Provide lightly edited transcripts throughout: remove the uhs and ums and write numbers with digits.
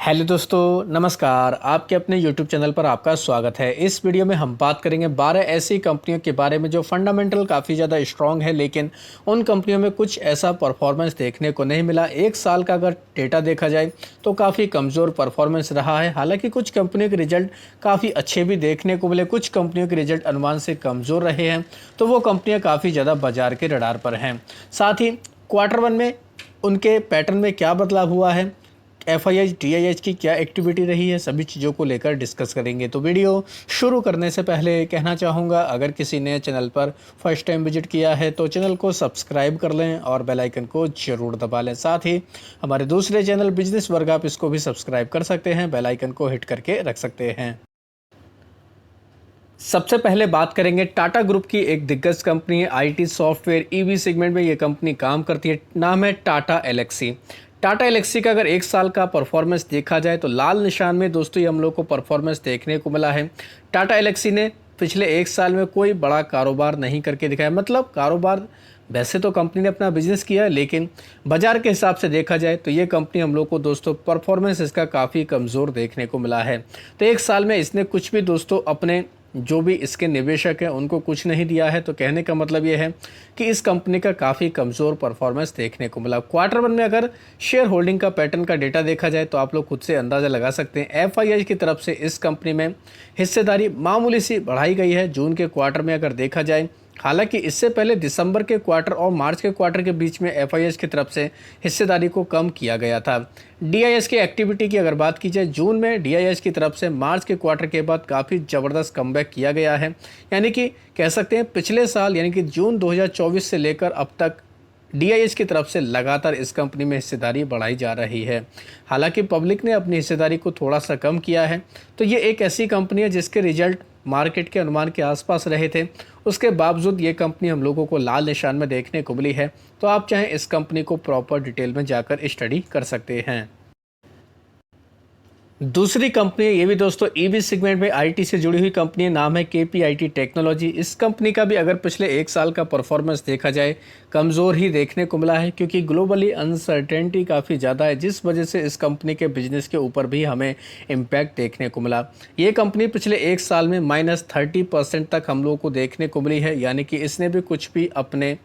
Hello दोस्तों, नमस्कार। आपके अपने यूट्यूब चैनल पर आपका स्वागत है। इस वीडियो में हम बात करेंगे 12 ऐसी कंपनियों के बारे में जो फंडामेंटल काफ़ी ज़्यादा स्ट्रॉन्ग है, लेकिन उन कंपनियों में कुछ ऐसा परफॉर्मेंस देखने को नहीं मिला। एक साल का अगर डेटा देखा जाए तो काफ़ी कमज़ोर परफॉर्मेंस रहा है। हालांकि कुछ कंपनियों के रिजल्ट काफ़ी अच्छे भी देखने को मिले, कुछ कंपनियों के रिजल्ट अनुमान से कमज़ोर रहे हैं, तो वो कंपनियाँ काफ़ी ज़्यादा बाजार के रडार पर हैं। साथ ही क्वार्टर 1 में उनके पैटर्न में क्या बदलाव हुआ है, एफआईआई टीआईएच की क्या एक्टिविटी रही है, सभी चीज़ों को लेकर डिस्कस करेंगे। तो वीडियो शुरू करने से पहले कहना चाहूँगा, अगर किसी ने चैनल पर फर्स्ट टाइम विजिट किया है तो चैनल को सब्सक्राइब कर लें और बेल आइकन को ज़रूर दबा लें। साथ ही हमारे दूसरे चैनल बिजनेस वर्ग, आप इसको भी सब्सक्राइब कर सकते हैं, बेल आइकन को हिट करके रख सकते हैं। सबसे पहले बात करेंगे टाटा ग्रुप की। एक दिग्गज कंपनी है, आईटी सॉफ्टवेयर ईवी सेगमेंट में ये कंपनी काम करती है। नाम है टाटा एलेक्सी। टाटा एलेक्सी का अगर एक साल का परफॉर्मेंस देखा जाए तो लाल निशान में दोस्तों ये हम लोग को परफॉर्मेंस देखने को मिला है। टाटा एलेक्सी ने पिछले एक साल में कोई बड़ा कारोबार नहीं करके दिखाया। मतलब कारोबार वैसे तो कंपनी ने अपना बिजनेस किया, लेकिन बाजार के हिसाब से देखा जाए तो ये कंपनी हम लोग को दोस्तों परफॉर्मेंस इसका काफ़ी कमज़ोर देखने को मिला है। तो एक साल में इसने कुछ भी दोस्तों अपने जो भी इसके निवेशक हैं उनको कुछ नहीं दिया है। तो कहने का मतलब ये है कि इस कंपनी का काफ़ी कमज़ोर परफॉर्मेंस देखने को मिला। क्वार्टर 1 में अगर शेयर होल्डिंग का पैटर्न का डेटा देखा जाए तो आप लोग खुद से अंदाज़ा लगा सकते हैं। एफआईआई की तरफ से इस कंपनी में हिस्सेदारी मामूली सी बढ़ाई गई है जून के क्वार्टर में अगर देखा जाए। हालांकि इससे पहले दिसंबर के क्वार्टर और मार्च के क्वार्टर के बीच में एफआईएस की तरफ से हिस्सेदारी को कम किया गया था। डीआईएस की एक्टिविटी की अगर बात की जाए, जून में डीआईएस की तरफ से मार्च के क्वार्टर के बाद काफ़ी ज़बरदस्त कमबैक किया गया है। यानी कि कह सकते हैं पिछले साल यानी कि जून 2024 से लेकर अब तक डीआईएस की तरफ से लगातार इस कंपनी में हिस्सेदारी बढ़ाई जा रही है। हालांकि पब्लिक ने अपनी हिस्सेदारी को थोड़ा सा कम किया है। तो ये एक ऐसी कंपनी है जिसके रिजल्ट मार्केट के अनुमान के आसपास रहे थे, उसके बावजूद ये कंपनी हम लोगों को लाल निशान में देखने को मिली है। तो आप चाहें इस कंपनी को प्रॉपर डिटेल में जाकर स्टडी कर सकते हैं। दूसरी कंपनी ये भी दोस्तों ईवी सेगमेंट में आईटी से जुड़ी हुई कंपनी, नाम है केपीआईटी टेक्नोलॉजी। इस कंपनी का भी अगर पिछले एक साल का परफॉर्मेंस देखा जाए कमज़ोर ही देखने को मिला है, क्योंकि ग्लोबली अनसर्टेनिटी काफ़ी ज़्यादा है, जिस वजह से इस कंपनी के बिजनेस के ऊपर भी हमें इम्पैक्ट देखने को मिला। ये कंपनी पिछले एक साल में -30% तक हम लोगों को देखने को मिली है। यानी कि इसने भी कुछ भी अपने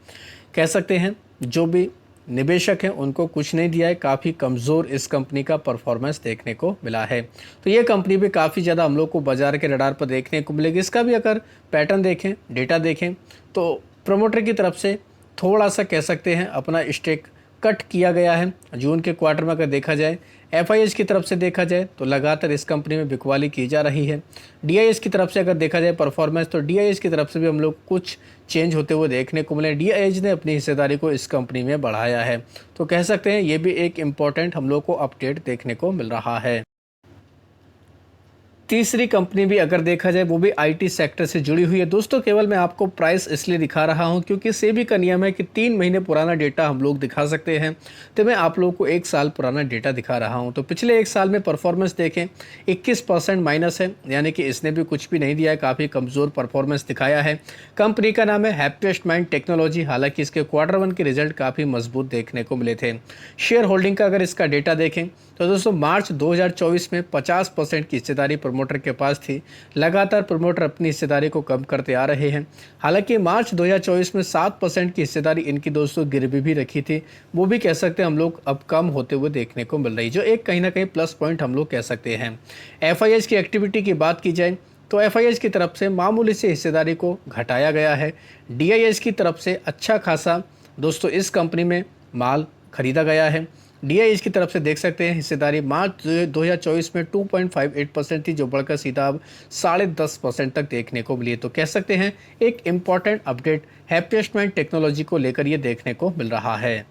कह सकते हैं जो भी निवेशक हैं उनको कुछ नहीं दिया है। काफ़ी कमज़ोर इस कंपनी का परफॉर्मेंस देखने को मिला है। तो ये कंपनी भी काफ़ी ज़्यादा हम लोग को बाजार के रडार पर देखने को मिलेगी। इसका भी अगर पैटर्न देखें, डेटा देखें, तो प्रमोटर की तरफ से थोड़ा सा कह सकते हैं अपना स्टेक कट किया गया है जून के क्वार्टर में। अगर देखा जाए एफआईएस की तरफ से देखा जाए तो लगातार इस कंपनी में बिकवाली की जा रही है। डीआईएस की तरफ से अगर देखा जाए परफॉर्मेंस, तो डीआईएस की तरफ से भी हम लोग कुछ चेंज होते हुए देखने को मिले। डीआईएस ने अपनी हिस्सेदारी को इस कंपनी में बढ़ाया है। तो कह सकते हैं ये भी एक इम्पॉर्टेंट हम लोग को अपडेट देखने को मिल रहा है। तीसरी कंपनी भी अगर देखा जाए वो भी आईटी सेक्टर से जुड़ी हुई है। दोस्तों केवल मैं आपको प्राइस इसलिए दिखा रहा हूं क्योंकि सेबी का नियम है कि 3 महीने पुराना डेटा हम लोग दिखा सकते हैं। तो मैं आप लोगों को एक साल पुराना डेटा दिखा रहा हूं। तो पिछले एक साल में परफॉर्मेंस देखें 21% माइनस है, यानी कि इसने भी कुछ भी नहीं दिया है, काफ़ी कमज़ोर परफॉर्मेंस दिखाया है। कंपनी का नाम है हैप्पीएस्ट माइंड टेक्नोलॉजी। हालांकि इसके क्वार्टर 1 के रिजल्ट काफ़ी मजबूत देखने को मिले थे। शेयर होल्डिंग का अगर इसका डेटा देखें तो दोस्तों मार्च 2024 में 50% की हिस्सेदारी प्रमोटर के पास थी। लगातार प्रमोटर अपनी हिस्सेदारी को कम करते आ रहे हैं। हालांकि मार्च 2024 में 7% की हिस्सेदारी इनकी दोस्तों गिरवी भी रखी थी, वो भी कह सकते हैं हम लोग अब कम होते हुए देखने को मिल रही, जो एक कहीं ना कहीं प्लस पॉइंट हम लोग कह सकते हैं। एफआईएस की एक्टिविटी की बात की जाए तो एफआईएस की तरफ से मामूली से हिस्सेदारी को घटाया गया है। डीआईएस की तरफ से अच्छा खासा दोस्तों इस कंपनी में माल खरीदा गया है। डीआईएस की तरफ से देख सकते हैं हिस्सेदारी मार्च 2024 में 2.58% थी, जो बढ़कर सीधा अब 10.5% तक देखने को मिली है। तो कह सकते हैं एक important update happiest mind technology को लेकर ये देखने को मिल रहा है।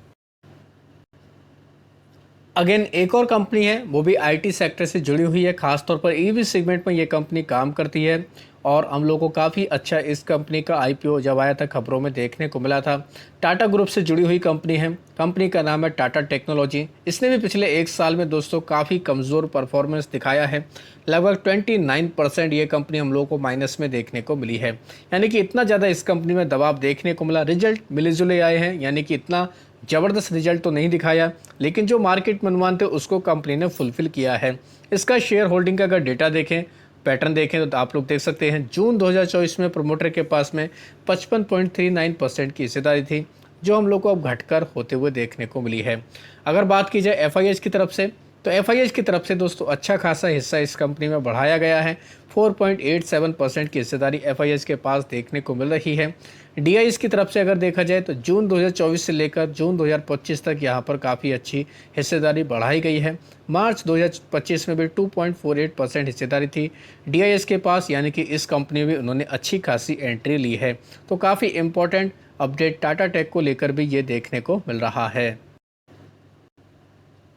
अगेन एक और कंपनी है, वो भी आईटी सेक्टर से जुड़ी हुई है। खासतौर पर ईवी सेगमेंट में ये कंपनी काम करती है और हम लोगों को काफ़ी अच्छा इस कंपनी का आईपीओ जब आया था खबरों में देखने को मिला था। टाटा ग्रुप से जुड़ी हुई कंपनी है। कंपनी का नाम है टाटा टेक्नोलॉजी। इसने भी पिछले एक साल में दोस्तों काफ़ी कमज़ोर परफॉर्मेंस दिखाया है। लगभग 29% ये कंपनी हम लोगों को माइनस में देखने को मिली है। यानी कि इतना ज़्यादा इस कंपनी में दबाव देखने को मिला। रिजल्ट मिले जुले आए हैं, यानी कि इतना ज़बरदस्त रिजल्ट तो नहीं दिखाया, लेकिन जो मार्केट में अनुमान थे उसको कंपनी ने फुलफिल किया है। इसका शेयर होल्डिंग का अगर डेटा देखें, पैटर्न देखें तो आप लोग देख सकते हैं जून 2024 में प्रमोटर के पास में 55.39% की हिस्सेदारी थी, जो हम लोग को अब घटकर होते हुए देखने को मिली है। अगर बात की जाए एफआईएच की तरफ से, तो एफआईएच की तरफ से दोस्तों अच्छा खासा हिस्सा इस कंपनी में बढ़ाया गया है। 4.87% की हिस्सेदारी एफआईएच के पास देखने को मिल रही है। डीआईएस की तरफ से अगर देखा जाए तो जून 2024 से लेकर जून 2025 तक यहाँ पर काफ़ी अच्छी हिस्सेदारी बढ़ाई गई है। मार्च 2025 में भी 2.48% हिस्सेदारी थी डीआईएस के पास, यानी कि इस कंपनी में उन्होंने अच्छी खासी एंट्री ली है। तो काफ़ी इंपॉर्टेंट अपडेट टाटा टेक को लेकर भी ये देखने को मिल रहा है।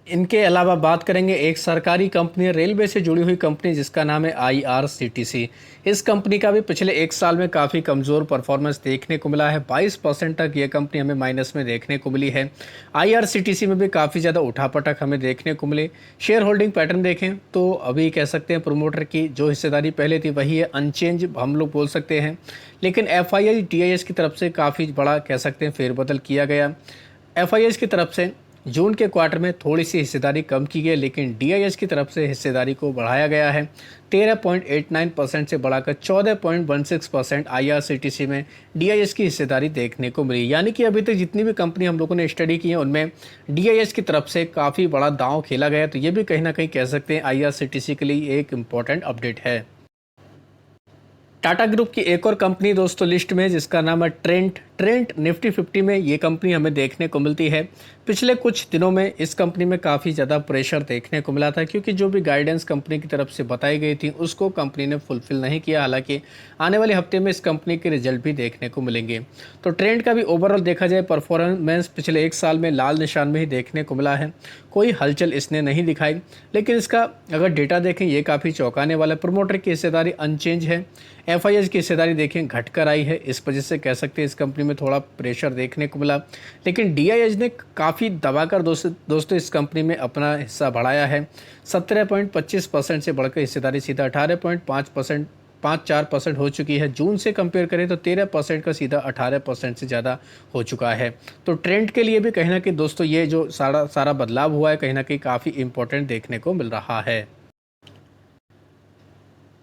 इनके अलावा बात करेंगे एक सरकारी कंपनी, रेलवे से जुड़ी हुई कंपनी जिसका नाम है आईआरसीटीसी। इस कंपनी का भी पिछले एक साल में काफ़ी कमज़ोर परफॉर्मेंस देखने को मिला है। 22% तक ये कंपनी हमें माइनस में देखने को मिली है। आईआरसीटीसी में भी काफ़ी ज़्यादा उठापटक हमें देखने को मिले। शेयर होल्डिंग पैटर्न देखें तो अभी कह सकते हैं प्रमोटर की जो हिस्सेदारी पहले थी वही है, अनचेंज हम लोग बोल सकते हैं। लेकिन एफआईआई डीआईएस की तरफ से काफ़ी बड़ा कह सकते हैं फेरबदल किया गया। एफआईएच की तरफ से जून के क्वार्टर में थोड़ी सी हिस्सेदारी कम की गई, लेकिन डीआईएच की तरफ से हिस्सेदारी को बढ़ाया गया है। 13.89% से बढ़ाकर 14.16% आईआरसीटीसी में डीआईएच की हिस्सेदारी देखने को मिली। यानी कि अभी तक जितनी भी कंपनी हम लोगों ने स्टडी की है उनमें डीआईएच की तरफ से काफ़ी बड़ा दांव खेला गया। तो ये भी कहीं ना कहीं कह सकते हैं आईआरसीटीसी के लिए एक इम्पॉर्टेंट अपडेट है। टाटा ग्रुप की एक और कंपनी दोस्तों लिस्ट में है जिसका नाम है ट्रेंट निफ्टी 50 में ये कंपनी हमें देखने को मिलती है। पिछले कुछ दिनों में इस कंपनी में काफ़ी ज़्यादा प्रेशर देखने को मिला था, क्योंकि जो भी गाइडेंस कंपनी की तरफ से बताई गई थी उसको कंपनी ने फुलफिल नहीं किया। हालांकि आने वाले हफ्ते में इस कंपनी के रिजल्ट भी देखने को मिलेंगे। तो ट्रेंड का भी ओवरऑल देखा जाए परफॉर्मेंस पिछले एक साल में लाल निशान में ही देखने को मिला है, कोई हलचल इसने नहीं दिखाई। लेकिन इसका अगर डेटा देखें ये काफ़ी चौंकाने वाला है। प्रमोटर की हिस्सेदारी अनचेंज है। एफआईएच की हिस्सेदारी देखें घटकर आई है, इस वजह से कह सकते हैं इस कंपनी में थोड़ा प्रेशर देखने को मिला। लेकिन डीआईएच ने काफ़ी दबाकर दोस्तों इस कंपनी में अपना हिस्सा बढ़ाया है। 17.25% से बढ़कर हिस्सेदारी सीधा 18.54% हो चुकी है। जून से कंपेयर करें तो 13% का सीधा 18% से ज़्यादा हो चुका है। तो ट्रेंड के लिए भी कहीं ना कहीं दोस्तों ये जो सारा बदलाव हुआ है कहीं ना कहीं काफ़ी इंपॉर्टेंट देखने को मिल रहा है।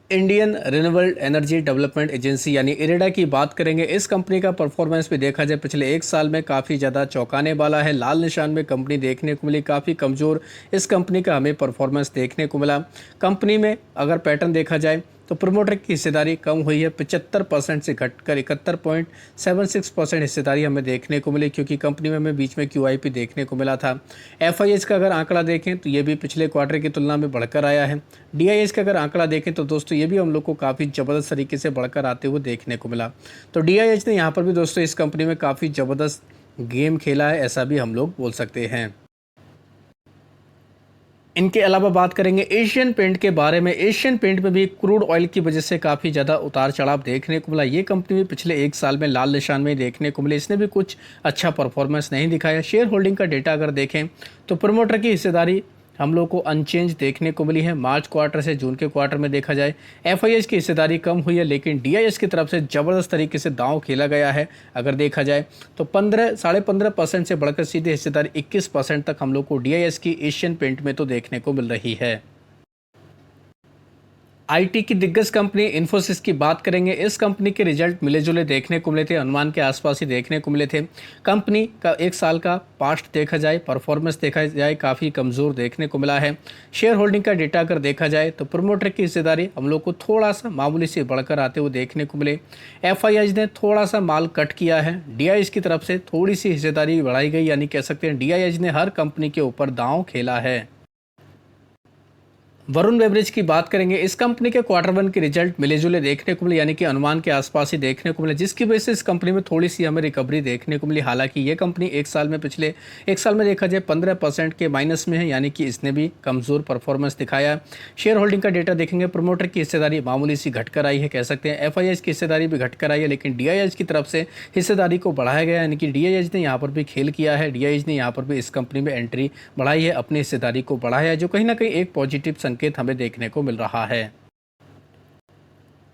Indian renewable energy development agency यानी इरेडा की बात करेंगे। इस कंपनी का परफॉर्मेंस भी देखा जाए पिछले एक साल में काफ़ी ज़्यादा चौंकाने वाला है। लाल निशान में कंपनी देखने को मिली, काफ़ी कमज़ोर इस कंपनी का हमें परफॉर्मेंस देखने को मिला। कंपनी में अगर पैटर्न देखा जाए तो प्रमोटर की हिस्सेदारी कम हुई है, 75% से घटकर 71.76% हिस्सेदारी हमें देखने को मिली, क्योंकि कंपनी में हमें बीच में क्यूआईपी देखने को मिला था। एफआईएच का अगर आंकड़ा देखें तो ये भी पिछले क्वार्टर की तुलना में बढ़कर आया है। डीआईएच का अगर आंकड़ा देखें तो दोस्तों ये भी हम लोग को काफ़ी ज़बरदस्त तरीके से बढ़कर आते हुए देखने को मिला। तो डीआईएच ने यहाँ पर भी दोस्तों इस कंपनी में काफ़ी ज़बरदस्त गेम खेला है, ऐसा भी हम लोग बोल सकते हैं। इनके अलावा बात करेंगे एशियन पेंट के बारे में। एशियन पेंट में भी क्रूड ऑयल की वजह से काफ़ी ज़्यादा उतार चढ़ाव देखने को मिला। ये कंपनी भी पिछले एक साल में लाल निशान में देखने को मिली, इसने भी कुछ अच्छा परफॉर्मेंस नहीं दिखाया। शेयर होल्डिंग का डेटा अगर देखें तो प्रमोटर की हिस्सेदारी हम लोग को अनचेंज देखने को मिली है। मार्च क्वार्टर से जून के क्वार्टर में देखा जाए एफआईएच की हिस्सेदारी कम हुई है, लेकिन डीआईएच की तरफ से ज़बरदस्त तरीके से दांव खेला गया है। अगर देखा जाए तो 15.5% से बढ़कर सीधे हिस्सेदारी 21% तक हम लोग को डीआईएच की एशियन पेंट में तो देखने को मिल रही है। आईटी की दिग्गज कंपनी इन्फोसिस की बात करेंगे। इस कंपनी के रिजल्ट मिले जुले देखने को मिले थे, अनुमान के आसपास ही देखने को मिले थे। कंपनी का एक साल का पास्ट देखा जाए, परफॉर्मेंस देखा जाए, काफ़ी कमज़ोर देखने को मिला है। शेयर होल्डिंग का डेटा अगर देखा जाए तो प्रमोटर की हिस्सेदारी हम लोग को थोड़ा सा मामूली से बढ़कर आते हुए देखने को मिले। एफआईएच ने थोड़ा सा माल कट किया है। डीआईएच की तरफ से थोड़ी सी हिस्सेदारी बढ़ाई गई, यानी कह सकते हैं डीआईएच ने हर कंपनी के ऊपर दांव खेला है। वरुण बेवरेज की बात करेंगे। इस कंपनी के क्वार्टर वन के रिजल्ट मिले जुले देखने को मिले, यानी कि अनुमान के आसपास ही देखने को मिले, जिसकी वजह से इस कंपनी में थोड़ी सी हमें रिकवरी देखने को मिली। हालांकि ये कंपनी पिछले एक साल में देखा जाए 15% के माइनस में है, यानी कि इसने भी कमज़ोर परफॉर्मेंस दिखाया। शेयर होल्डिंग का डेटा देखेंगे, प्रमोटर की हिस्सेदारी मामूली सी घटकर आई है, कह सकते हैं एफआईएच की हिस्सेदारी भी घटकर आई है, लेकिन डीआईएच की तरफ से हिस्सेदारी को बढ़ाया गया, यानी कि डीआईएच ने यहाँ पर भी खेल किया है। डीआईएच ने यहाँ पर भी इस कंपनी में एंट्री बढ़ाई है, अपनी हिस्सेदारी को बढ़ाया है, जो कहीं ना कहीं एक पॉजिटिव संकेत हमें देखने को मिल रहा है।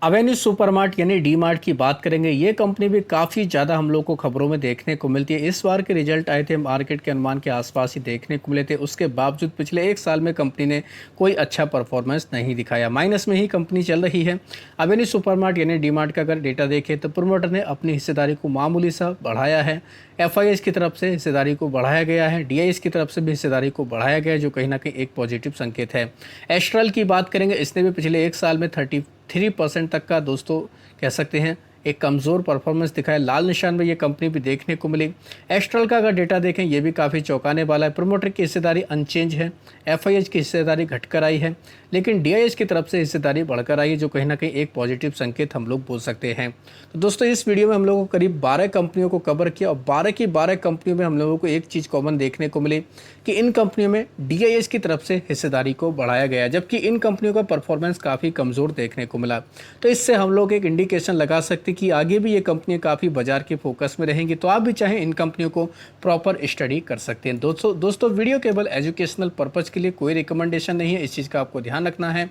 अवेन्यू सुपरमार्ट यानी डी मार्ट की बात करेंगे। ये कंपनी भी काफ़ी ज़्यादा हम लोग को खबरों में देखने को मिलती है। इस बार के रिजल्ट आए थे मार्केट के अनुमान के आसपास ही देखने को मिले थे। उसके बावजूद पिछले एक साल में कंपनी ने कोई अच्छा परफॉर्मेंस नहीं दिखाया, माइनस में ही कंपनी चल रही है। अवेन्यू सुपरमार्ट यानी डी मार्ट का अगर डेटा देखें तो प्रमोटर ने अपनी हिस्सेदारी को मामूली सा बढ़ाया है। एफआईएस की तरफ से हिस्सेदारी को बढ़ाया गया है, डीआईएस की तरफ से भी हिस्सेदारी को बढ़ाया गया है, जो कहीं ना कहीं एक पॉजिटिव संकेत है। एस्ट्रल की बात करेंगे, इसने भी पिछले एक साल में 33% तक का दोस्तों कह सकते हैं एक कमज़ोर परफॉर्मेंस दिखाया। लाल निशान में ये कंपनी भी देखने को मिली। एस्ट्रल का अगर डेटा देखें ये भी काफ़ी चौंकाने वाला है। प्रमोटर की हिस्सेदारी अनचेंज है, एफआईएच की हिस्सेदारी घटकर आई है, लेकिन डीआईएच की तरफ से हिस्सेदारी बढ़कर आई है, जो कहीं ना कहीं एक पॉजिटिव संकेत हम लोग बोल सकते हैं। तो दोस्तों इस वीडियो में हम लोगों को करीब 12 कंपनियों को कवर किया और 12 की 12 कंपनियों में हम लोगों को एक चीज़ कॉमन देखने को मिली कि इन कंपनियों में डीआईएच की तरफ से हिस्सेदारी को बढ़ाया गया, जबकि इन कंपनियों का परफॉर्मेंस काफ़ी कमज़ोर देखने को मिला। तो इससे हम लोग एक इंडिकेशन लगा सकते कि आगे भी ये कंपनियां काफ़ी बाजार के फोकस में रहेंगी। तो आप भी चाहें इन कंपनियों को प्रॉपर स्टडी कर सकते हैं। दोस्तों वीडियो केवल एजुकेशनल पर्पज़ के लिए, कोई रिकमेंडेशन नहीं है, इस चीज़ का आपको ध्यान रखना है।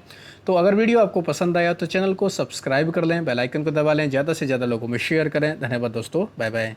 तो अगर वीडियो आपको पसंद आया तो चैनल को सब्सक्राइब कर लें, बेल आइकन को दबा लें, ज़्यादा से ज़्यादा लोगों में शेयर करें। धन्यवाद दोस्तों, बाय बाय।